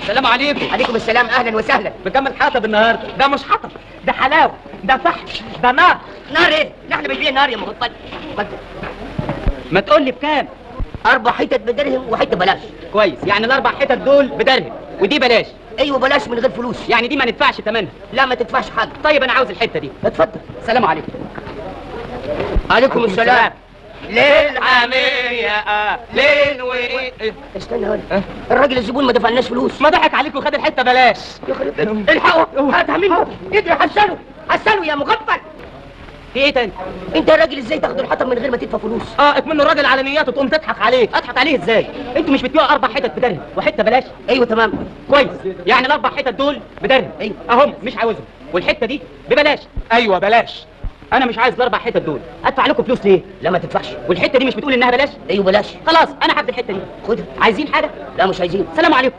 السلام عليكم. عليكم السلام، اهلا وسهلا. بكم الحطب النهارده؟ ده مش حطب، ده حلاوه، ده فحم، ده نار. نار ايه؟ نحن بنبيع نار يا مغفل. اتفضل. ما تقول لي بكام؟ 4 حتت بدرهم وحته بلاش. كويس، يعني الاربع حتت دول بدرهم ودي بلاش. ايوه بلاش من غير فلوس. يعني دي ما ندفعش ثمنها؟ لا ما تدفعش حاجه. طيب انا عاوز الحته دي. اتفضل. السلام عليكم. عليكم السلام. ليل عامية ليل استنى هون. الراجل الزبون ما دفعناش فلوس. ما ضحك عليكم وخد الحته بلاش. يخرب بيت. الحقوا هاتها منه. اجري حسنوا حسنوا يا مغفل. في ايه تاني؟ انت يا راجل ازاي تاخد الحطب من غير ما تدفع فلوس؟ اكمنه الراجل على نياته تقوم تضحك عليه. اضحك عليه ازاي؟ انتوا مش بتبيعوا 4 حتت بدرهم وحته بلاش؟ ايوه تمام. كويس، يعني ال4 حتت دول بدرهم. ايوه اهم مش عاوزهم، والحته دي ببلاش. ايوه بلاش. انا مش عايز ال4 حتت دول، ادفع لكم فلوس ليه؟ لا ما تدفعش. والحته دي مش بتقول انها بلاش؟ ايوه بلاش. خلاص انا هاخد الحته دي. خدها. عايزين حاجه؟ لا مش عايزين. سلام عليكم.